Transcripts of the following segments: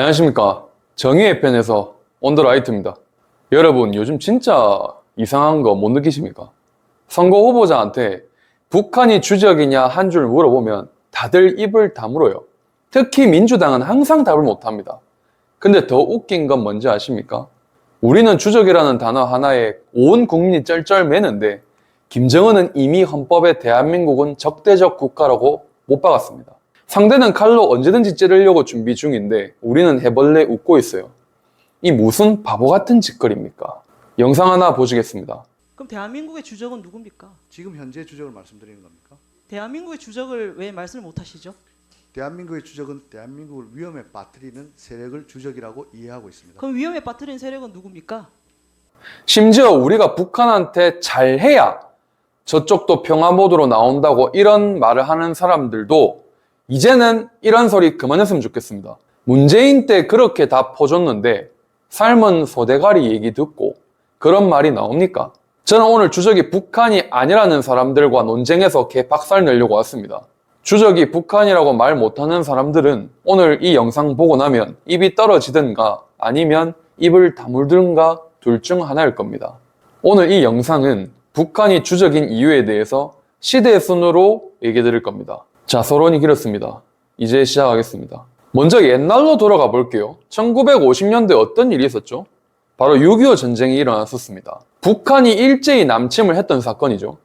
안녕하십니까. 정의의 편에서 온더라이트입니다. 여러분, 요즘 진짜 이상한 거 못 느끼십니까? 선거 후보자한테 북한이 주적이냐 한 줄 물어보면 다들 입을 다물어요. 특히 민주당은 항상 답을 못합니다. 근데 더 웃긴 건 뭔지 아십니까? 우리는 주적이라는 단어 하나에 온 국민이 쩔쩔매는데 김정은은 이미 헌법에 대한민국은 적대적 국가라고 못 박았습니다. 상대는 칼로 언제든지 찌르려고 준비 중인데 우리는 해벌레 웃고 있어요. 이 무슨 바보 같은 짓거리입니까? 영상 하나 보시겠습니다. 그럼 대한민국의 주적은 누굽니까? 지금 현재 주적을 말씀드리는 겁니까? 대한민국의 주적을 왜 말씀을 못 하시죠? 대한민국의 주적은 대한민국을 위험에 빠뜨리는 세력을 주적이라고 이해하고 있습니다. 그럼 위험에 빠뜨린 세력은 누굽니까? 심지어 우리가 북한한테 잘해야 저쪽도 평화 모드로 나온다고 이런 말을 하는 사람들도 이제는 이런 소리 그만했으면 좋겠습니다. 문재인 때 그렇게 다 퍼줬는데 삶은 소대가리 얘기 듣고 그런 말이 나옵니까? 저는 오늘 주적이 북한이 아니라는 사람들과 논쟁에서 개 박살 내려고 왔습니다. 주적이 북한이라고 말 못하는 사람들은 오늘 이 영상 보고 나면 입이 떨어지든가 아니면 입을 다물든가 둘 중 하나일 겁니다. 오늘 이 영상은 북한이 주적인 이유에 대해서 시대 순으로 얘기 드릴 겁니다. 자, 서론이 길었습니다. 이제 시작하겠습니다. 먼저 옛날로 돌아가 볼게요. 1950년대 어떤 일이 있었죠? 바로 6.25 전쟁이 일어났었습니다. 북한이 일제히 남침을 했던 사건이죠.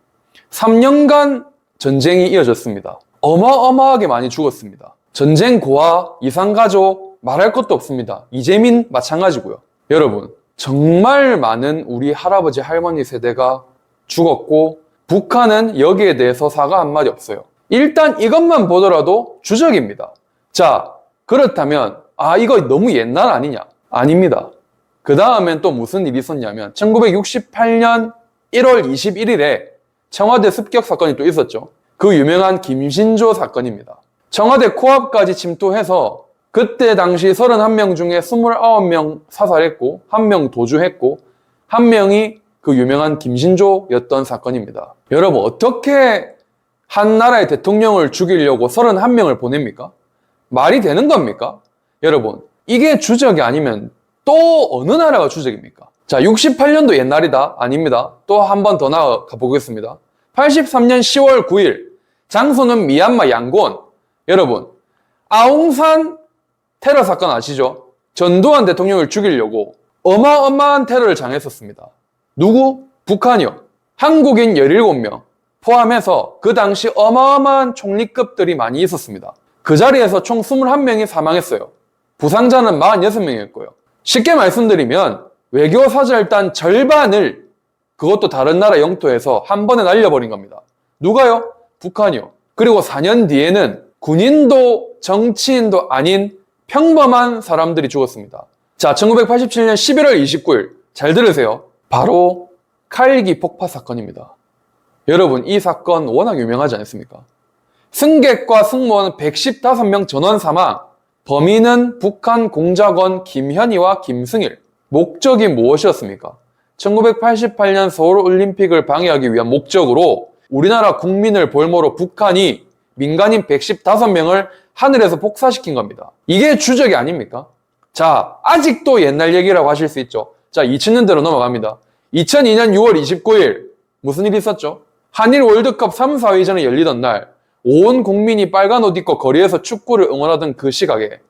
3년간 전쟁이 이어졌습니다. 어마어마하게 많이 죽었습니다. 전쟁 고아, 이산가족 말할 것도 없습니다. 이재민 마찬가지고요. 여러분, 정말 많은 우리 할아버지 할머니 세대가 죽었고 북한은 여기에 대해서 사과 한마디 없어요. 일단 이것만 보더라도 주적입니다. 자, 그렇다면 이거 너무 옛날 아니냐? 아닙니다. 그 다음엔 또 무슨 일이 있었냐면 1968년 1월 21일에 청와대 습격 사건이 또 있었죠. 그 유명한 김신조 사건입니다. 청와대 코앞까지 침투해서 그때 당시 31명 중에 29명 사살했고 1명 도주했고 1명이 그 유명한 김신조였던 사건입니다. 여러분, 어떻게 한 나라의 대통령을 죽이려고 31명을 보냅니까? 말이 되는 겁니까? 여러분, 이게 주적이 아니면 또 어느 나라가 주적입니까? 자, 68년도 옛날이다? 아닙니다. 또 한 번 더 나아가 보겠습니다. 83년 10월 9일, 장소는 미얀마 양곤. 여러분, 아웅산 테러 사건 아시죠? 전두환 대통령을 죽이려고 어마어마한 테러를 당했었습니다. 누구? 북한이요. 한국인 17명 포함해서 그 당시 어마어마한 총리급들이 많이 있었습니다. 그 자리에서 총 21명이 사망했어요. 부상자는 46명이었고요. 쉽게 말씀드리면 외교사절단 절반을 그것도 다른 나라 영토에서 한 번에 날려버린 겁니다. 누가요? 북한이요. 그리고 4년 뒤에는 군인도 정치인도 아닌 평범한 사람들이 죽었습니다. 자, 1987년 11월 29일 잘 들으세요. 바로 칼기 폭파 사건입니다. 여러분, 이 사건 워낙 유명하지 않습니까? 승객과 승무원 115명 전원 사망. 범인은 북한 공작원 김현희와 김승일. 목적이 무엇이었습니까? 1988년 서울올림픽을 방해하기 위한 목적으로 우리나라 국민을 볼모로 북한이 민간인 115명을 하늘에서 폭사시킨 겁니다. 이게 주적이 아닙니까? 자, 아직도 옛날 얘기라고 하실 수 있죠. 자, 2000년대로 넘어갑니다. 2002년 6월 29일 무슨 일이 있었죠? 한일 월드컵 3, 4회전이 열리던 날 온 국민이 빨간 옷 입고 거리에서 축구를 응원하던 그 시각에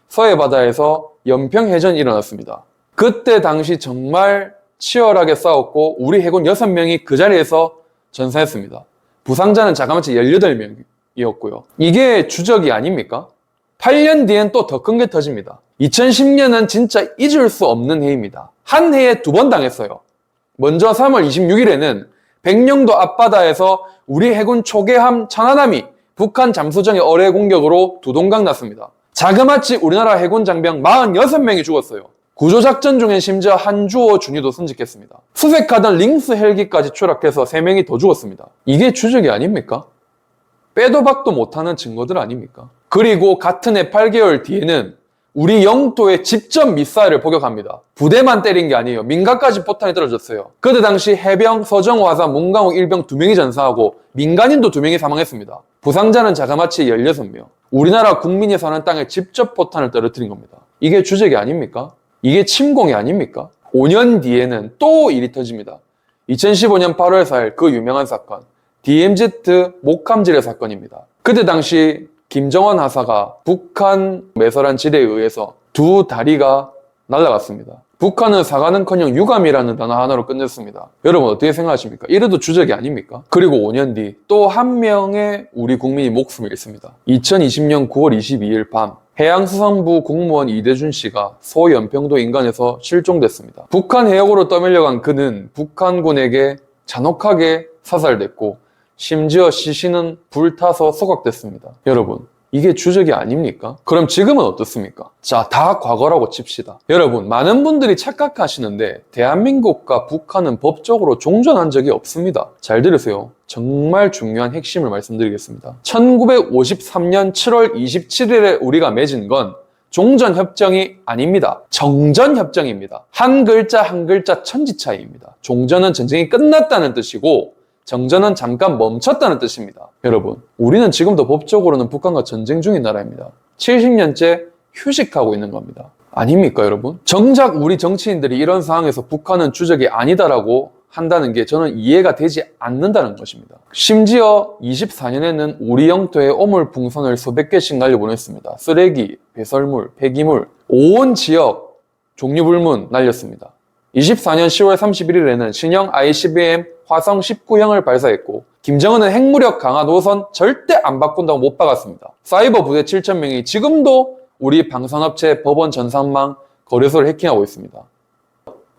서해 바다에서 연평해전이 일어났습니다. 그때 당시 정말 치열하게 싸웠고 우리 해군 6명이 그 자리에서 전사했습니다. 부상자는 자그마치 18명이었고요. 이게 주적이 아닙니까? 8년 뒤엔 또 더 큰 게 터집니다. 2010년은 진짜 잊을 수 없는 해입니다. 한 해에 2번 당했어요. 먼저 3월 26일에는 백령도 앞바다에서 우리 해군 초계함 천안함이 북한 잠수정의 어뢰 공격으로 두동강 났습니다. 자그마치 우리나라 해군 장병 46명이 죽었어요. 구조작전 중엔 심지어 한주호 준이도 순직했습니다. 수색하던 링스 헬기까지 추락해서 3명이 더 죽었습니다. 이게 주적이 아닙니까? 빼도 박도 못하는 증거들 아닙니까? 그리고 같은 해 8개월 뒤에는 우리 영토에 직접 미사일을 포격합니다. 부대만 때린 게 아니에요. 민가까지 포탄이 떨어졌어요. 그때 당시 해병, 서정화사, 문강욱 일병 2명이 전사하고 민간인도 2명이 사망했습니다. 부상자는 자그마치 16명. 우리나라 국민이 사는 땅에 직접 포탄을 떨어뜨린 겁니다. 이게 주적이 아닙니까? 이게 침공이 아닙니까? 5년 뒤에는 또 일이 터집니다. 2015년 8월 4일 그 유명한 사건, DMZ 목함지뢰 사건입니다. 그때 당시 김정은 하사가 북한 매설한 지뢰에 의해서 두 다리가 날아갔습니다. 북한은 사과는커녕 유감이라는 단어 하나로 끝냈습니다. 여러분 어떻게 생각하십니까? 이래도 주적이 아닙니까? 그리고 5년 뒤 또 한 명의 우리 국민이 목숨을 잃습니다. 2020년 9월 22일 밤 해양수산부 공무원 이대준 씨가 소연평도 인간에서 실종됐습니다. 북한 해역으로 떠밀려간 그는 북한군에게 잔혹하게 사살됐고 심지어 시신은 불타서 소각됐습니다. 여러분 이게 주적이 아닙니까? 그럼 지금은 어떻습니까? 자, 다 과거라고 칩시다. 여러분, 많은 분들이 착각하시는데 대한민국과 북한은 법적으로 종전한 적이 없습니다. 잘 들으세요. 정말 중요한 핵심을 말씀드리겠습니다. 1953년 7월 27일에 우리가 맺은 건 종전협정이 아닙니다. 정전협정입니다. 한 글자 한 글자 천지 차이입니다. 종전은 전쟁이 끝났다는 뜻이고 정전은 잠깐 멈췄다는 뜻입니다. 여러분, 우리는 지금도 법적으로는 북한과 전쟁 중인 나라입니다. 70년째 휴식하고 있는 겁니다. 아닙니까, 여러분? 정작 우리 정치인들이 이런 상황에서 북한은 주적이 아니다라고 한다는 게 저는 이해가 되지 않는다는 것입니다. 심지어 24년에는 우리 영토에 오물풍선을 수백 개씩 날려보냈습니다. 쓰레기, 배설물, 폐기물, 온 지역 종류불문 날렸습니다. 24년 10월 31일에는 신형 ICBM 화성 19형을 발사했고 김정은은 핵무력 강화 노선 절대 안 바꾼다고 못 박았습니다. 사이버 부대 7,000명이 지금도 우리 방산업체, 법원, 전산망, 거래소를 해킹하고 있습니다.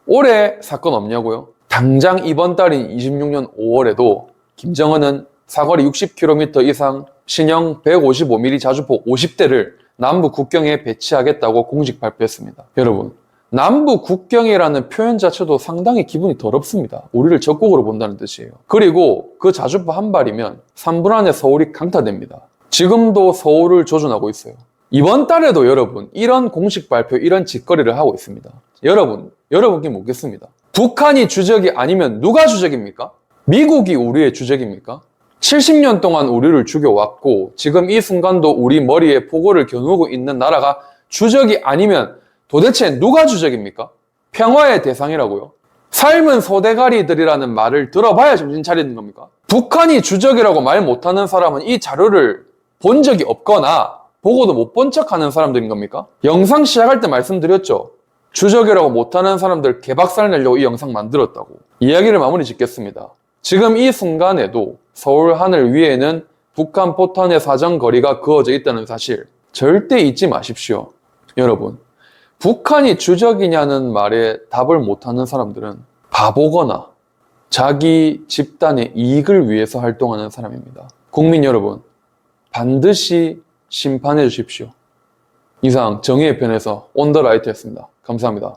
올해 사건 없냐고요? 당장 이번 달인 26년 5월에도 김정은은 사거리 60km 이상 신형 155mm 자주포 50대를 남부 국경에 배치하겠다고 공식 발표했습니다. 여러분, 남부 국경이라는 표현 자체도 상당히 기분이 더럽습니다. 우리를 적국으로 본다는 뜻이에요. 그리고 그 자주포 한 발이면 3분 안에 서울이 강타됩니다. 지금도 서울을 조준하고 있어요. 이번 달에도 여러분 이런 공식 발표, 이런 짓거리를 하고 있습니다. 여러분께 묻겠습니다. 북한이 주적이 아니면 누가 주적입니까? 미국이 우리의 주적입니까? 70년 동안 우리를 죽여왔고 지금 이 순간도 우리 머리에 포고를 겨누고 있는 나라가 주적이 아니면 도대체 누가 주적입니까? 평화의 대상이라고요? 삶은 소대가리들이라는 말을 들어봐야 정신 차리는 겁니까? 북한이 주적이라고 말 못하는 사람은 이 자료를 본 적이 없거나 보고도 못 본 척하는 사람들인 겁니까? 영상 시작할 때 말씀드렸죠. 주적이라고 못하는 사람들 개박살 내려고 이 영상 만들었다고. 이야기를 마무리 짓겠습니다. 지금 이 순간에도 서울 하늘 위에는 북한 포탄의 사정거리가 그어져 있다는 사실 절대 잊지 마십시오. 여러분, 북한이 주적이냐는 말에 답을 못하는 사람들은 바보거나 자기 집단의 이익을 위해서 활동하는 사람입니다. 국민 여러분, 반드시 심판해 주십시오. 이상 정의의 편에서 온더라이트였습니다. 감사합니다.